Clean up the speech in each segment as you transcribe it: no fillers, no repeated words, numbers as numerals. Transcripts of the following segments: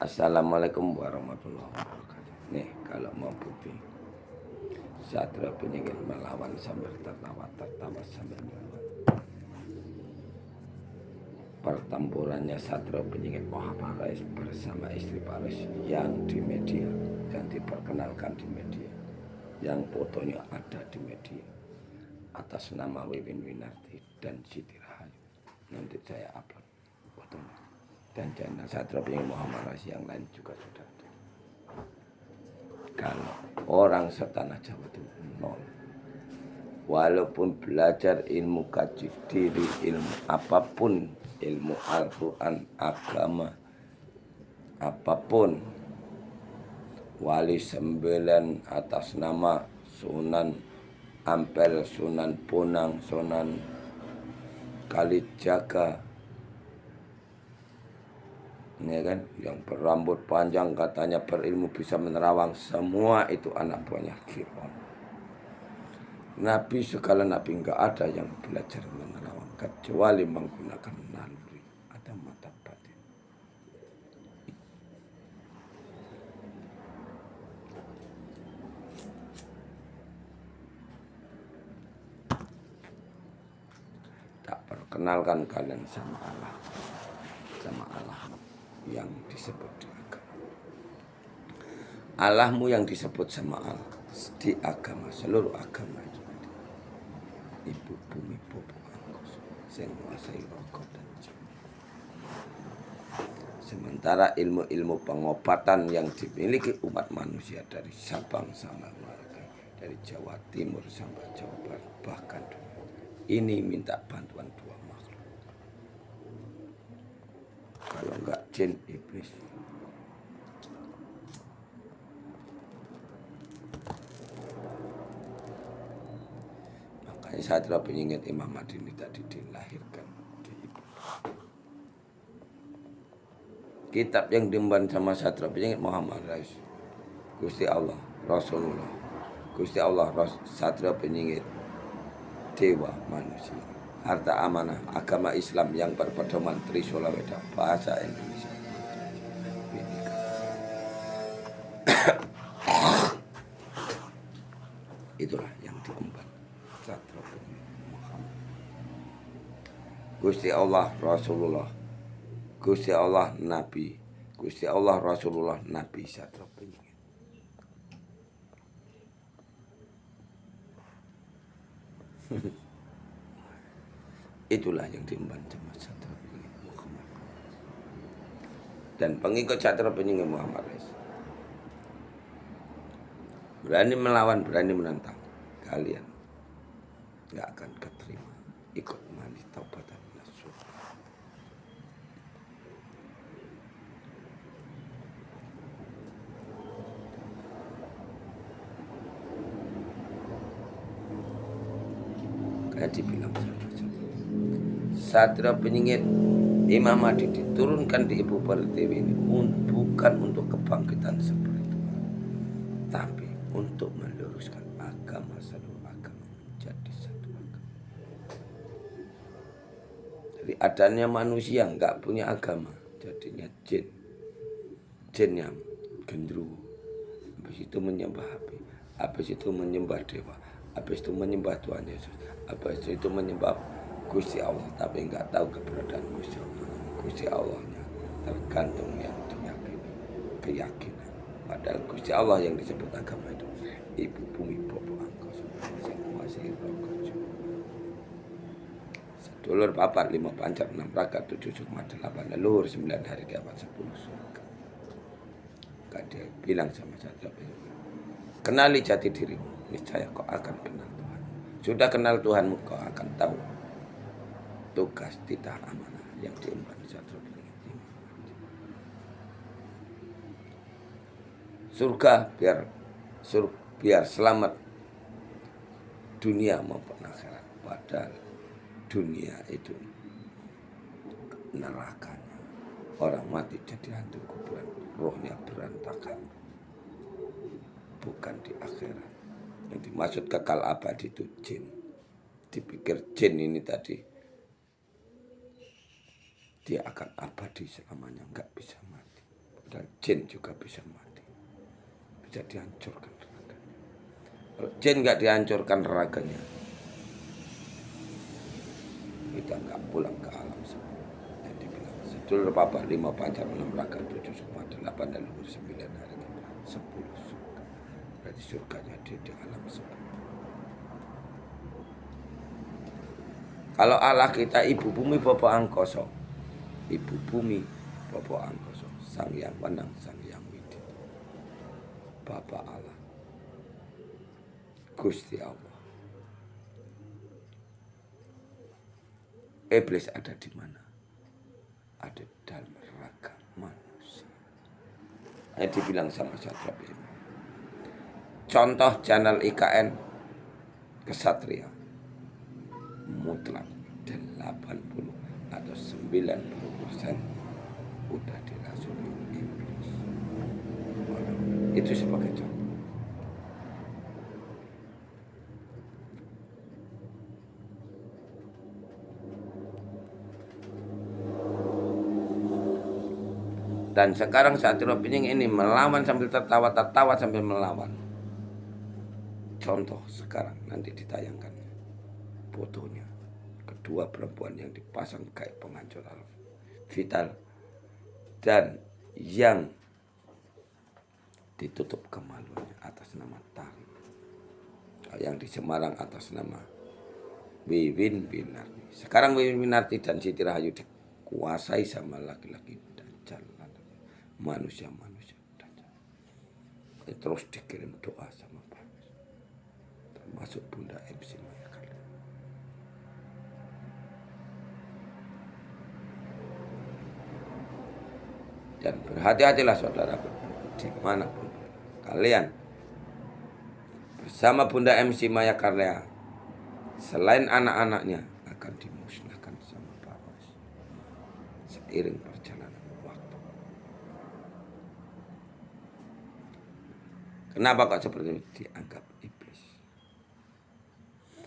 Assalamualaikum warahmatullahi wabarakatuh. Nih kalau mau putih, Satria Peningin melawan sambil tertawa sambil melawan. Pertempurannya Satria Peningin Muhammad Rais bersama istri Paris yang di media dan diperkenalkan di media, yang fotonya ada di media atas nama Wiwin Winarti dan Siti Rahayu. Nanti saya upload fotonya. Dan channel Satria Peningin Muhammad Rais yang lain juga sudah ada. Kalau orang setanah Jawa itu nol. Walaupun belajar ilmu kaji diri, ilmu apapun, ilmu Al-Quran, agama, apapun, wali 9 atas nama Sunan Ampel, Sunan Bonang, Sunan Kalijaga, ya kan, yang berambut panjang katanya berilmu bisa menerawang, semua itu anak buahnya Fir'aun. Nabi segala nabi enggak ada yang belajar menerawang kecuali menggunakan naluri, ada mata batin. Tak perkenalkan kalian sama Allah yang disebut di agama. Allahmu yang disebut sama Allah di agama, seluruh agama itu tadi. Ibu bumi bobo angkos, sing menguasai rokok dan jiwa. Sementara ilmu-ilmu pengobatan yang dimiliki umat manusia dari Sabang sampai Merauke, dari Jawa Timur sampai Jawa Barat, bahkan dunia ini minta bantuan dua makhluk. Kalau enggak jin, iblis. Makanya Satria Peningin Imam Madini tadi dilahirkan di ibu. Kitab yang diemban sama Satria Peningin Muhammad Rais, Gusti Allah, Rasulullah, Gusti Allah, Satria Peningin, Dewa manusia, harta amanah, agama Islam yang berpedoman Trisula Weda, bahasa Indonesia. Itulah yang diemban Satria Peningin Muhammad. Gusti Allah, Rasulullah, Gusti Allah, Nabi, Gusti Allah, Rasulullah, Nabi, Satria Peningin. Itulah yang diemban sama Satria Peningin Muhammad. Dan pengikut Satria Peningin Muhammad Rais berani melawan, berani menantang, kalian nggak akan keterima ikut mandi taubatan nasuh. Kayak dibilang Satria Peningin Imam Mahdi diturunkan di Ibu Pertiwi ini bukan untuk kebangkitan spiritual, tapi untuk meluruskan agama, seluruh agama menjadi satu agama. Jadi adanya manusia nggak punya agama, jadinya jin, yang gendruwo, habis itu menyembah api, habis itu menyembah dewa, habis itu menyembah Tuhan Yesus, habis itu menyembah Gusti Allah, tapi nggak tahu keberadaan Gusti Allah. Gusti Allahnya tergantung yang diyakini, keyakinan. Padahal Gusti Allah yang disebut agama itu ibu bumi bobo angkos, sing menguasai rokok. Sedulur papat 5 pancar 6 rakaat 7 sukma 8 leluhur 9 hari kiamat 10 surga. Dia bilang sama Satria Peningin, kenali jati dirimu, niscaya kau akan kenal Tuhan. Sudah kenal Tuhanmu, kau akan tahu tugas titah amanah yang diemban Satria Peningin. Surga biar selamat dunia maupun akhirat. Padahal dunia itu nerakanya. Orang mati jadi hantu kuburan, rohnya berantakan. Bukan di akhirat. Yang dimaksud kekal abadi itu jin. Dipikir jin ini tadi dia akan abadi selamanya, nggak bisa mati. Padahal jin juga bisa mati, bisa dihancurkan raganya. Kalau jin nggak dihancurkan raganya, kita nggak pulang ke alam semula. Yang dibilang sedulur papa 5 pancar 6 raka 7 sukma 8 dan luhur 9 hari 10 surga. Berarti surganya di alam semula. Kalau Allah kita ibu bumi Bapak Angkoso, ibu bumi Bapak Angkoso, Sang Yang Wenang, Sang Yang Widi, Bapak Allah, Gusti Allah. Iblis ada di mana? Ada dalam raga manusia. Ini dibilang sama Satria Bima. Contoh channel IKN Kesatria mutlak 80 atau 90% udah dirasuki iblis. Itu sebagai contoh. Dan sekarang Satrio Pining ini melawan sambil tertawa sambil melawan. Contoh sekarang nanti ditayangkan fotonya. Kedua perempuan yang dipasang kayak penghancur alam vital. Dan yang ditutup kemaluannya atas nama Tari. Yang di Semarang atas nama Wiwin Winarti. Sekarang Wiwin Winarti dan Siti Rahayu dikuasai sama laki-laki Dajjal. Manusia-manusia Dajjal. Terus dikirim doa sama Pak. Termasuk Bunda MC Maya Karlea. Dan berhati-hatilah saudara dimanapun kalian bersama Bunda MC Maya Karlea, selain anak-anaknya akan dimusnahkan sama Pak Ros seiring perjalanan waktu. Kenapa kok seperti itu dianggap iblis?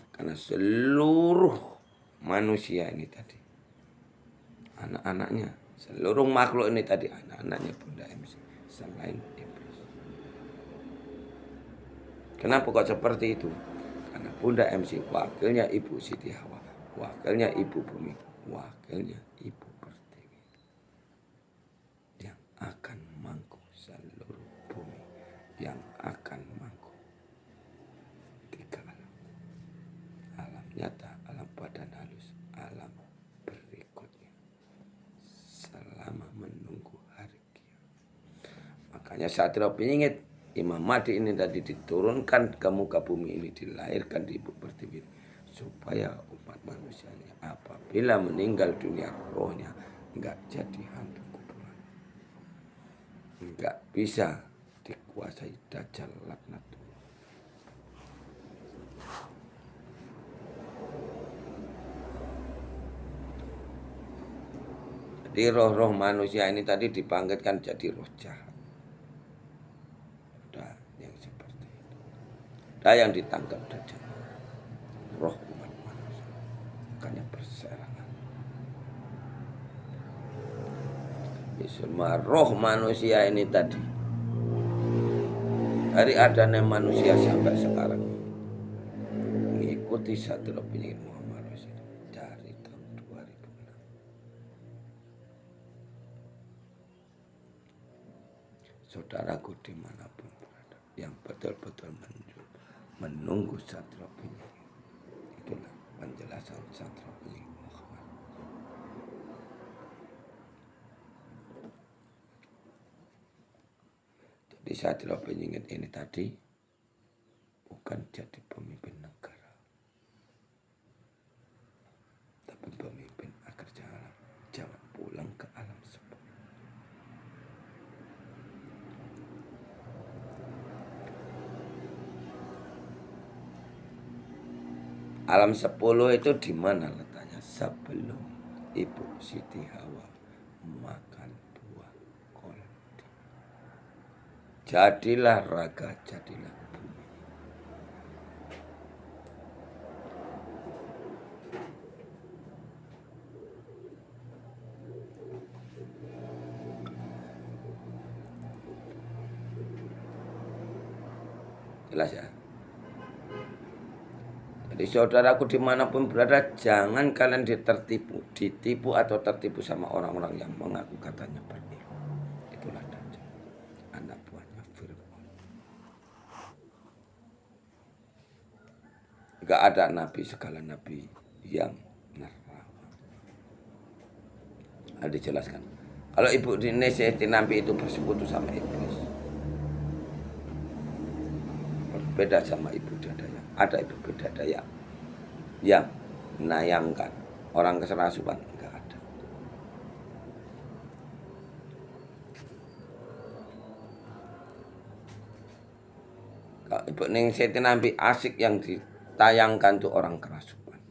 Karena seluruh manusia ini tadi, anak-anaknya, seluruh makhluk ini tadi, anak-anaknya Bunda MC, selain iblis. Kenapa kok seperti itu? Karena Bunda MC wakilnya Ibu Siti Hawa, wakilnya Ibu Bumi, wakilnya Ibu Pertiwi, yang akan mangku seluruh bumi, yang akan mangku 3 alam. Alam nyata, alam badan halus, alam berikutnya. Selama menunggu hari kiamat. Makanya Satrio Piningit, Imam Mahdi ini tadi diturunkan ke muka bumi ini, dilahirkan di Ibu Pertiwi, supaya umat manusia ini apabila meninggal dunia rohnya enggak jadi hantu kuburan, enggak bisa dikuasai Dajjal laknatullah. Jadi roh-roh manusia ini tadi dibangkitkan jadi roh jahat. Ada yang seperti itu. Ada yang ditangkap Dajjal, roh umat manusia, makanya berserangan. Semua roh manusia ini tadi, dari adanya manusia sampai sekarang, mengikuti Satrio Piningit Muhammad Rasul dari tahun 2006. Saudaraku dimanapun berada, yang betul-betul menunggu Satrio Piningit, itulah penjelasan Satrio Piningit Muhammad. Jadi Satrio Piningit ini tadi bukan jadi pemimpin negara, tapi pemimpin agar jangan pulang ke alam semula. Alam 10 itu di mana letaknya? Sebelum Ibu Siti Hawa makan buah koldi. Jadilah raga, jadilah bumi. Jelas ya. Jadi saudaraku dimanapun berada, jangan kalian ditipu atau tertipu sama orang-orang yang mengaku katanya berilmu. Itulah Dajjal, anak buahnya Fir'aun. Gak ada nabi segala nabi yang menerima. Nah, dijelaskan. Kalau ibu Siti Nabi itu bersekutu sama iblis, berbeda sama ibu Dadaya. Ada ibu Dadaya yang menayangkan orang keserasukan, enggak ada. Kalau ibu Siti Nabi asik yang ditayangkan tuh orang kerasukan.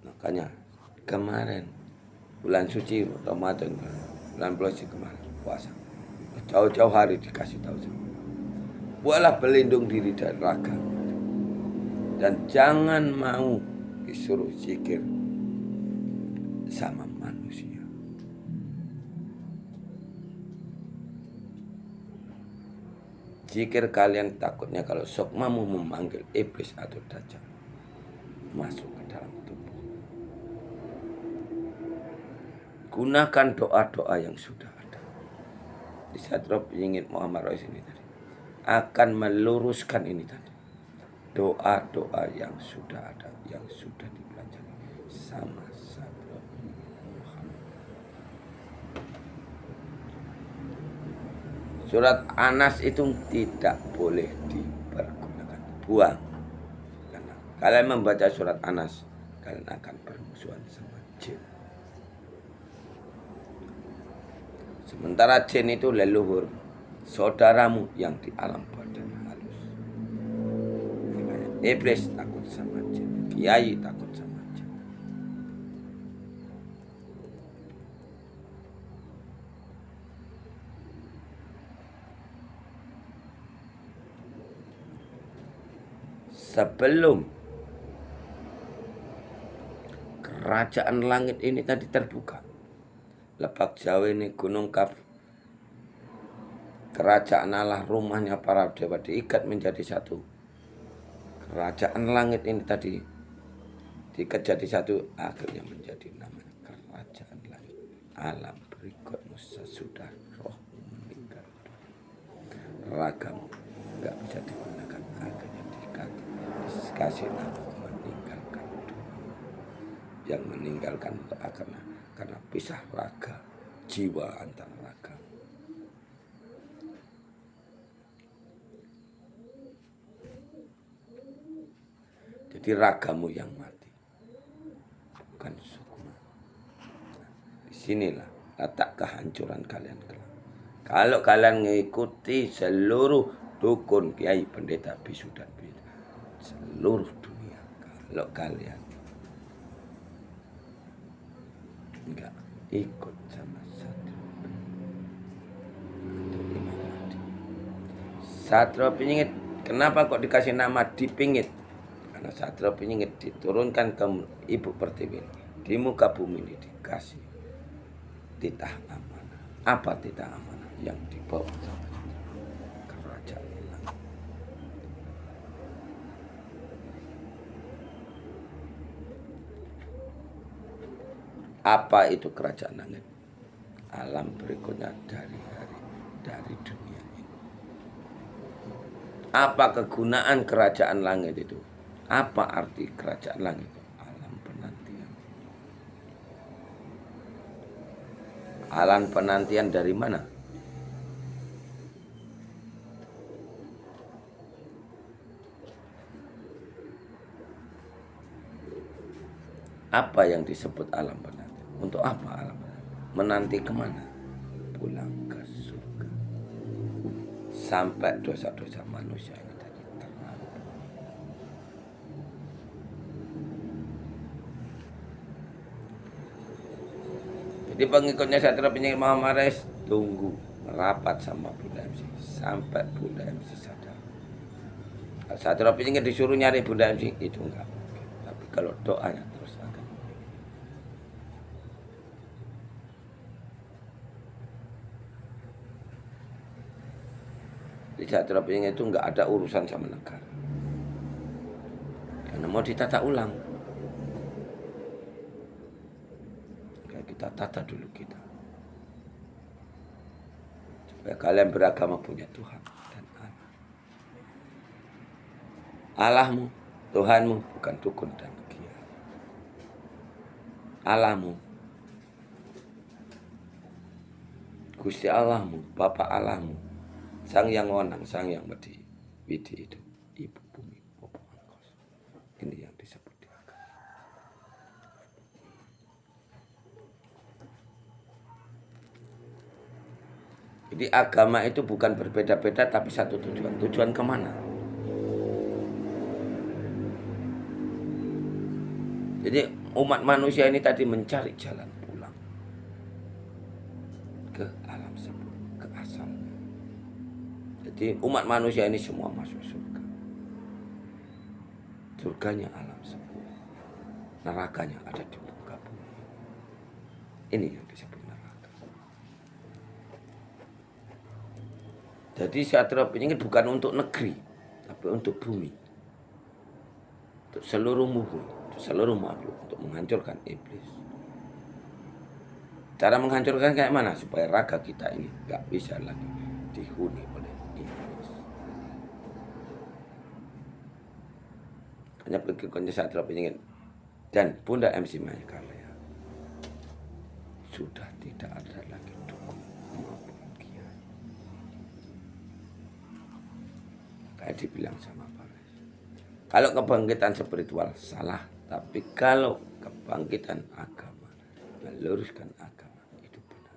Makanya kemarin bulan suci Ramadan, bulan puasa kemarin puasa, jauh-jauh hari dikasih tahu sama, buatlah pelindung diri dari raga, dan jangan mau disuruh zikir sama manusia. Zikir kalian takutnya kalau sokmamu memanggil iblis atau dajjal masuk ke dalam tubuh. Gunakan doa-doa yang sudah ada. Di saat Rob ingin Muhammad Rais ini tadi akan meluruskan ini tadi. Doa-doa yang sudah ada, yang sudah dipelajari sama Satro Muhammad. Surat Anas itu tidak boleh dipergunakan, buang. Karena kalian membaca surat Anas, kalian akan bermusuhan sama jin. Sementara jin itu leluhur saudaramu yang di alam badan halus. Iblis takut sama jin, kiai takut sama jin. Sebelum kerajaan langit ini tadi terbuka, Lebak Jawa ini Gunung Kaf, kerajaan Allah, rumahnya para dewa diikat menjadi satu. Kerajaan langit ini tadi diikat jadi satu, akhirnya menjadi namanya kerajaan langit. Alam berikutmu sesudah roh meninggal, ragamu nggak bisa digunakan, akhirnya dikasih nama meninggalkan dunia. Yang meninggalkan itu karena pisah raga, jiwa antara raga. Jadi ragamu yang mati, bukan sukma. Disinilah letak kehancuran kalian. Kalau kalian mengikuti seluruh dukun, kiai, pendeta, bisu dan bisu, seluruh dunia, kalau kalian enggak ikut sama Satrio untuk Imam Mahdi. Satrio Piningit, kenapa kok dikasih nama Dipingit? Karena Satrio Piningit diturunkan ke Ibu Pertiwi di muka bumi ini dikasih titah amanah. Apa titah amanah yang dibawa sama kerajaan langit? Apa itu kerajaan langit? Alam berikutnya dari dunia ini. Apa kegunaan kerajaan langit itu? Apa arti kerajaan langit itu? Alam penantian. Alam penantian dari mana? Apa yang disebut alam penantian? Untuk apa alam penantian? Menanti kemana? Pulang ke surga. Sampai dosa-dosa manusia ini tadi terampuni. Jadi pengikutnya Satrio Piningit Muhammad Rais tunggu merapat sama Bunda MC sampai Bunda MC sadar. Satrio Piningit disuruh nyari Bunda MC itu enggak mungkin. Tapi kalau doanya terus akan. Di Satria Beringin itu nggak ada urusan sama negara. Karena mau ditata ulang. Kayak kita tata dulu kita. Supaya kalian beragama punya Tuhan dan Allah. Allahmu, Tuhanmu bukan dukun dan kiai. Allahmu, Gusti Allahmu, Bapa Allahmu, Sang Yang Wonang, Sang Yang Widi itu ibu bumi, Bapa Angkasa. Ini yang disebut di agama. Jadi agama itu bukan berbeda-beda tapi satu tujuan. Tujuan kemana? Jadi umat manusia ini tadi mencari jalan pulang ke alam sembuh, ke asalnya. Jadi umat manusia ini semua masuk surga. Surganya alam sembuh. Nerakanya ada di muka bumi. Ini yang disebut neraka. Jadi Satria Beringin bukan untuk negeri, tapi untuk bumi. Untuk seluruh bumi. Seluruh makhluk untuk menghancurkan iblis. Cara menghancurkan kayak mana? Supaya raga kita ini gak bisa lagi dihuni oleh iblis. Hanya pergi ke Satria Beringin dan Bunda MC Maya Karya. Sudah tidak ada lagi dukun maupun kiai. Kayak dibilang sama Paris. Kalau kebangkitan spiritual salah. Tapi kalau kebangkitan agama, meluruskan agama, itu benar.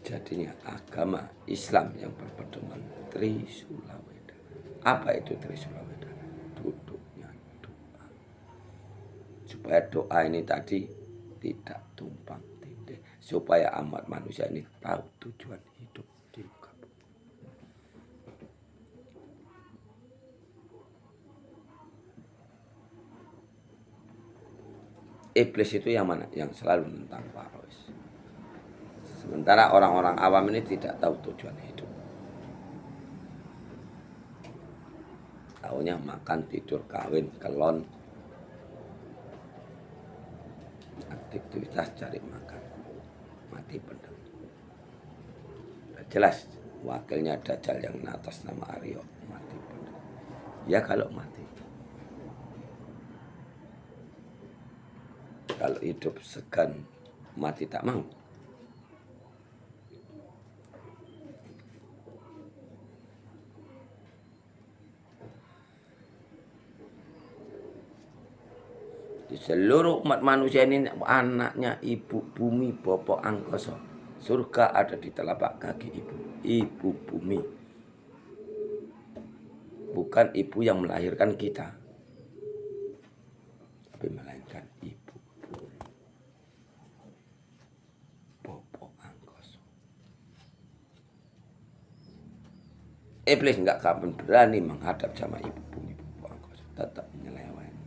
Jadinya agama Islam yang berpedoman Trisulaweda. Apa itu Trisulaweda? Duduknya doa. Supaya doa ini tadi tidak tumpang tindih. Supaya amat manusia ini tahu tujuan hidup di muka bumi. Iblis itu yang mana? Yang selalu menentang Paris. Sementara orang-orang awam ini tidak tahu tujuan hidup. Taunya makan, tidur, kawin, kelon. Aktivitas cari makan. Mati pendem. Jelas wakilnya Dajjal yang atas nama Aryo. Mati pendem. Ya kalau mati. Kalau hidup segan, mati tak mau. Di seluruh umat manusia ini anaknya ibu bumi, Bapa Angkasa. Surga ada di telapak kaki ibu bumi. Bukan ibu yang melahirkan kita, tapi melainkan ibu. Iblis nggak akan berani menghadap sama ibu bumi Bapa Angkasa, tetap menyeleweng.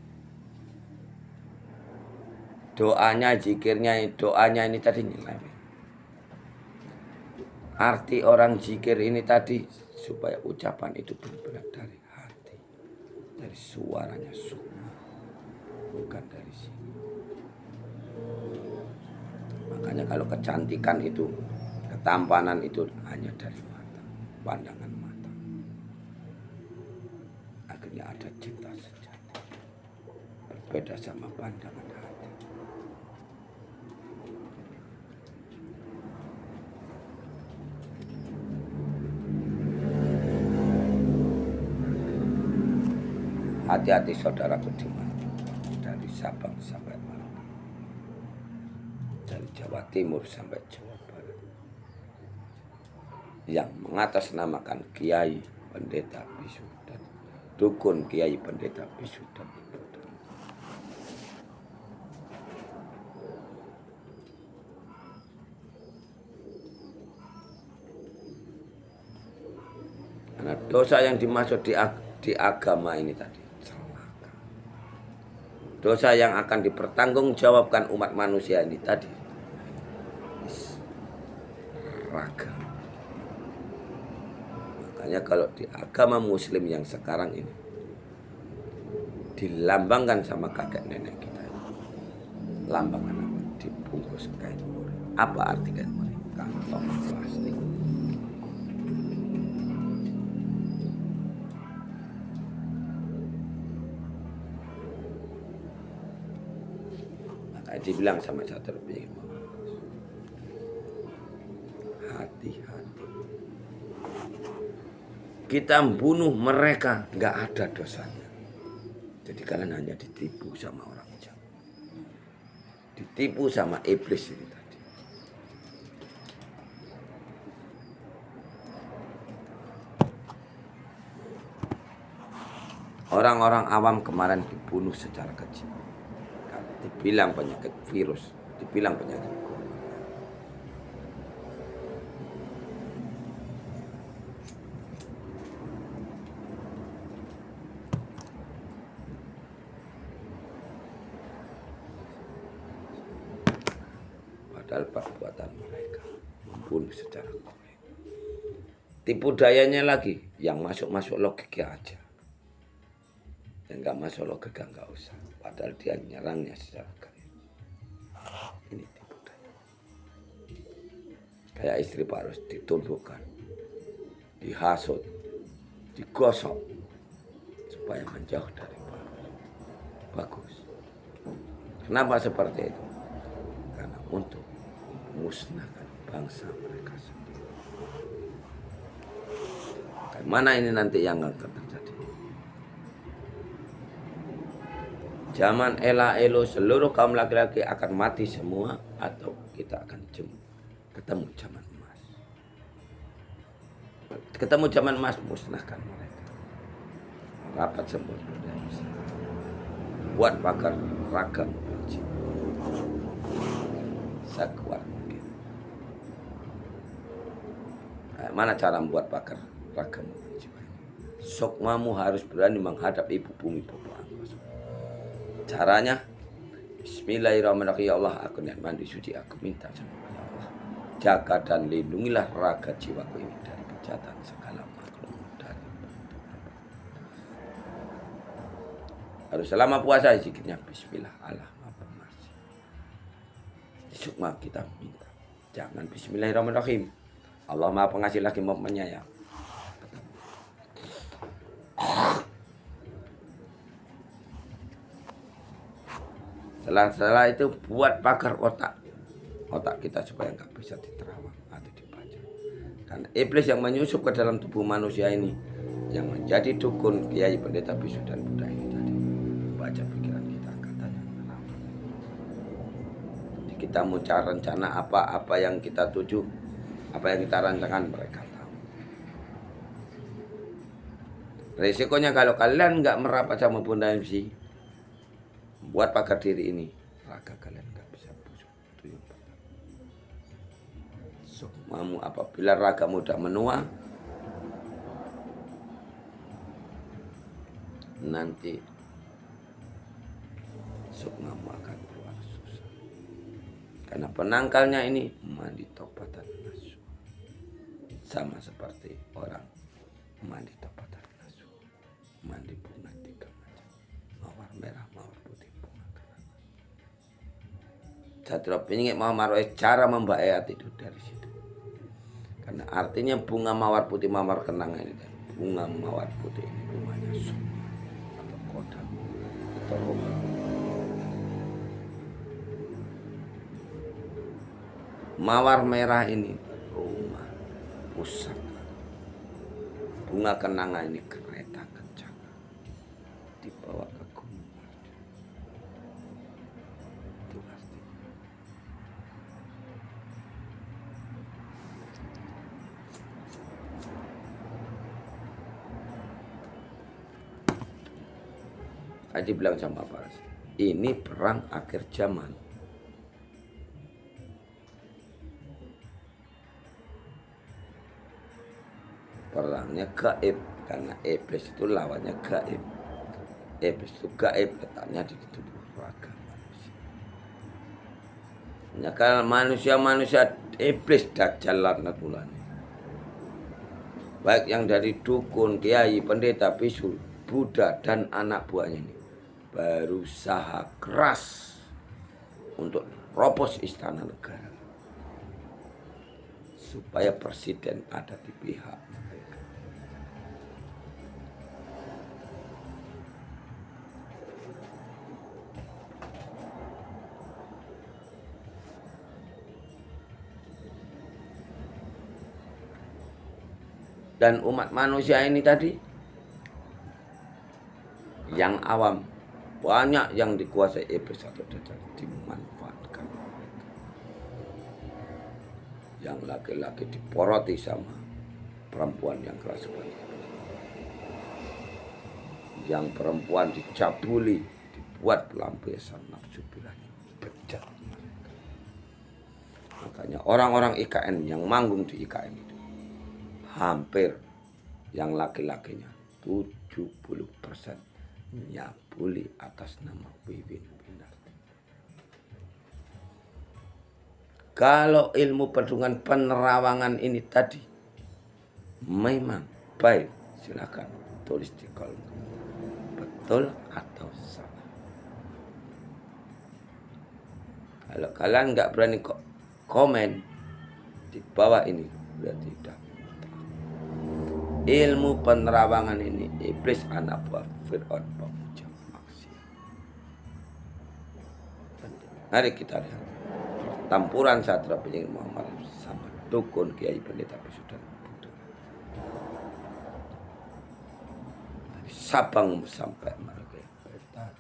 Doanya, zikirnya, doanya ini tadi nyeleweng. Arti orang zikir ini tadi supaya ucapan itu benar-benar dari hati, dari suaranya sukma, bukan dari sini. Makanya kalau kecantikan itu, ketampanan itu hanya dari mata, pandangan mata. Akhirnya ada cinta sejati, berbeda sama pandangan hati. Hati-hati saudaraku dimanapun, dari Sabang sampai Merauke, dari Jawa Timur sampai Jawa Barat, yang mengatasnamakan kiai, pendeta, bisu, dan dukun, kiai, pendeta, bisu, dan Buddha. Karena dosa yang dimaksud di agama ini tadi, dosa yang akan dipertanggungjawabkan umat manusia ini tadi, raga. Makanya kalau di agama muslim yang sekarang ini dilambangkan sama kakek nenek kita, lambangan apa? Dibungkus kain mori. Apa arti kain mori? Kantong plastik. Makanya dibilang sama Satria hati-hati. Kita bunuh mereka nggak ada dosanya. Jadi kalian hanya ditipu sama orang jahat. Ditipu sama iblis ini tadi. Orang-orang awam kemarin dibunuh secara kecil. Dibilang penyakit virus, dibilang penyakit corona. Padahal perbuatan mereka membunuh secara korek. Tipu dayanya lagi, yang masuk-masuk logika aja. Yang nggak masuk logika nggak usah. Padahal dia nyerangnya secara kaya. Ini tipu daya. Kayak istri Pak harus ditundukkan, dihasut, digosok supaya menjauh dari Pak. Bagus. Kenapa seperti itu? Karena untuk musnahkan bangsa mereka sendiri. Mana ini nanti yang akan terjadi? Zaman elo seluruh kaum laki-laki akan mati semua, atau kita akan ketemu zaman emas. Ketemu zaman emas, musnahkan mereka. Rapat sempurna budaya Islam. Buat pakar ragam benci. Sekuat mungkin. Mana cara membuat pakar ragam benci? Sukmamu harus berani menghadap ibu bumi bodoh. Caranya, Bismillahirrahmanirrahim. Ya Allah, aku niat mandi suci, aku minta sama ya Allah, jaga dan lindungilah raga jiwaku ini dari kejahatan segala makhluk dari harus selama puasa zikirnya Bismillah Allah Maha Pengasih. Sukma kita minta, jangan Bismillahirrahmanirrahim. Allah Maha Pengasih lagi Maha Penyayang. Setelah itu buat pagar otak kita supaya nggak bisa diterawang atau dibaca. Karena iblis yang menyusup ke dalam tubuh manusia ini, yang menjadi dukun, kiai, pendeta, bisu dan buddha ini tadi, baca pikiran kita, katanya menerawang. Jadi kita mau cari rencana apa yang kita tuju, apa yang kita rancangan, mereka tahu. Resikonya kalau kalian nggak merapat sama Bunda MC, buat pagar diri ini, raga kalian nggak bisa busuk. Itu yang pertama. Sukmamu apabila ragamu udah menua, nanti sukmamu akan keluar susah. Karena penangkalnya ini mandi tobatan nasuh. Sama seperti orang mandi tobatan nasuh. Mandi bunga 3 macam. Mawar merah, mawar putih, bunga kenanga. Satria Piningit mau maroe cara membayat itu dari situ. Karena artinya bunga mawar putih, mawar kenanga ini. Bunga mawar putih ini rumahnya sukma atau kodam atau rumah. Mawar merah ini rumah pusaka. Bunga kenanga ini kereta kencana dibawa ke gunung Arjuna. Itu artinya. Haji bilang sama Pak, ini perang akhir zaman. Perangnya gaib, karena iblis itu lawannya gaib. Iblis itu gaib, letaknya di tubuh raga manusia. Ya, kalau manusia iblis dajjal laknatullah. baik yang dari dukun, kiai, pendeta, bisul, Buddha, dan anak buahnya ini berusaha keras untuk robos istana negara supaya presiden ada di pihak mereka. Dan umat manusia ini tadi yang awam, banyak yang dikuasai iblis atau dajjal, dimanfaatkan. Yang laki-laki diporoti sama perempuan yang keras kepala. Yang perempuan dicabuli, dibuat pelampiasan nafsu birahi, bejat mereka. Makanya orang-orang IKN yang manggung di IKN itu hampir yang laki-lakinya 70% nyabuli atas nama Wiwin Winarti. Kalau ilmu pedungan penerawangan ini tadi memang baik, silakan tulis di kolom betul atau salah. Kalau kalian nggak berani komen di bawah ini, berarti tidak. Ilmu penerawangan ini iblis anak buah Fir'aun pemuja maksiat. Mari kita lihat pertempuran Satria Penyihir Muhammad sama dukun, kiai, pendeta, bisu, dan Buddha. Dari Sabang sampai Merauke,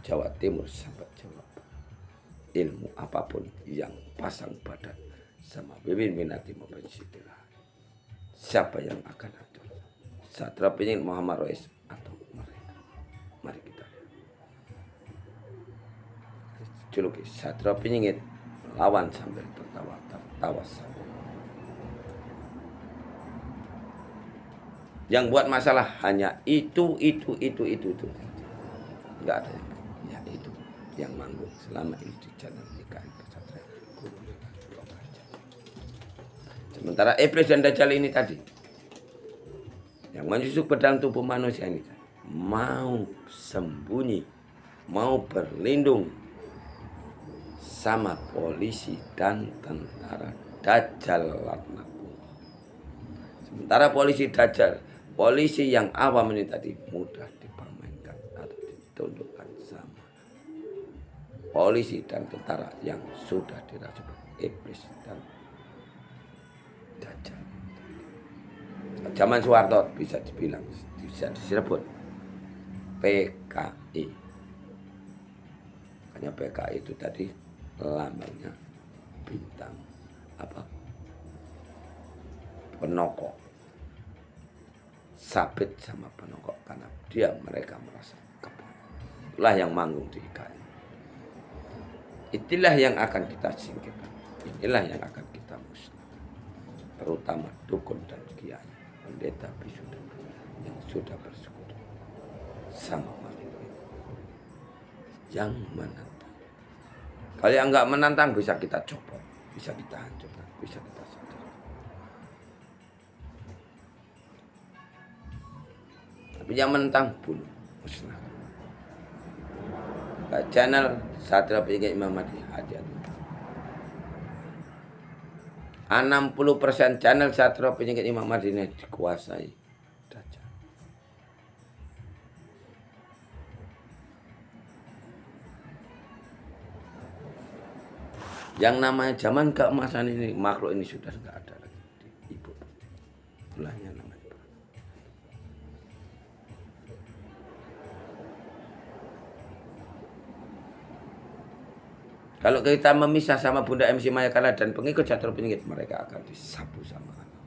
Jawa Timur sampai Jawa Barat. Ilmu apapun yang pasang badan sama Wiwin Winarti maupun Siti Rahayu, siapa yang akan hancur? Satria Penyihir Muhammad Rais atau mereka? Mari kita lihat. Juluki Satria Penyihir melawan sambil tertawa, tertawa sambil. Yang buat masalah hanya itu. Enggak ada yang lain. Ya itu yang manggung selama ini di channel IKN Pesantren Guru Lewat Pulau Gajah. Sementara iblis dan dajjal ini tadi yang menyusup ke dalam tubuh manusia ini mau sembunyi, mau berlindung sama polisi dan tentara dajjal laknatullah. Sementara polisi dajjal, polisi yang awam ini tadi mudah dipermainkan atau ditundukkan sama polisi dan tentara yang sudah dirasuki iblis dan dajjal. Zaman Soeharto bisa dibilang, bisa disebut PKI. Makanya PKI itu tadi lambangnya bintang apa? Penokok. Sabit sama penokok karena mereka merasa kebal. Itulah yang manggung di IKN. Itulah yang akan kita singkirkan. Inilah yang akan kita musnahkan. Terutama dukun dan kiai, pendeta, bisu, dan yang sudah bersekutu sama makhluk ini. Yang menantang. Kalau yang enggak menantang bisa kita copot, bisa kita hancurkan, bisa kita sadar. Tapi yang menentang bunuh, musnah. Channel Satria Penyihir Imam Mahdi hati-hati. 60% channel Satria Penyihir Imam Mahdi ini dikuasai dajjal. Yang namanya zaman keemasan ini, makhluk ini sudah tidak ada lagi di ibu putih. Itulah yang namanya. Kalau kita memisah sama Bunda MC Mayakala dan pengikut Satria Penyihir, mereka akan disapu sama Allah.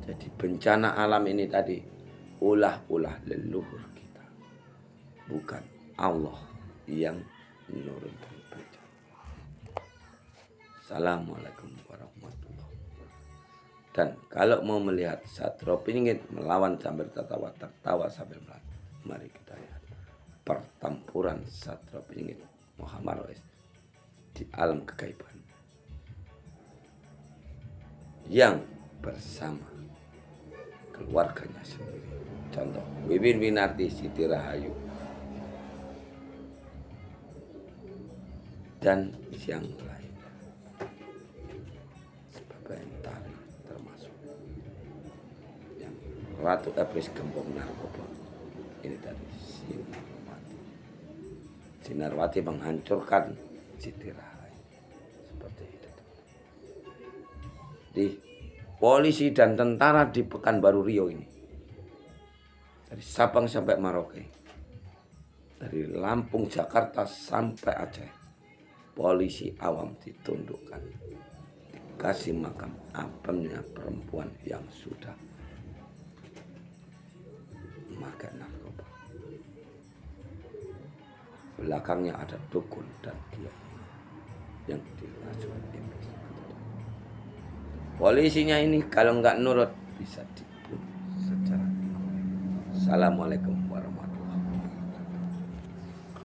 Jadi bencana alam ini tadi ulah-ulah leluhur kita, bukan Allah yang menurunkan bencana. Assalamualaikum warahmatullahi wabarakatuh. Dan kalau mau melihat Satria Penyihir melawan sambil tertawa sambil melawan, mari kita lihat pertempuran Satria Penyihir Muhammad Rais di alam kegaiban. yang bersama keluarganya sendiri. Contoh, Wiwin Winarti, Siti Rahayu, dan yang lain. Sebagai tari termasuk yang Ratu Eblis Gembong Narkoba. Ini tadi Sinarwati. Sinarwati menghancurkan Siti Rahayu. Seperti itu. Di polisi dan tentara di Pekanbaru Riau ini, dari Sabang sampai Merauke, dari Lampung, Jakarta sampai Aceh, polisi awam ditundukkan, dikasih makam apemnya perempuan yang sudah memakai narkoba. Belakangnya ada dukun dan kiai yang dirasuki iblis. Polisinya ini kalau nggak nurut bisa dibunuh secara. Assalamualaikum warahmatullahi wabarakatuh.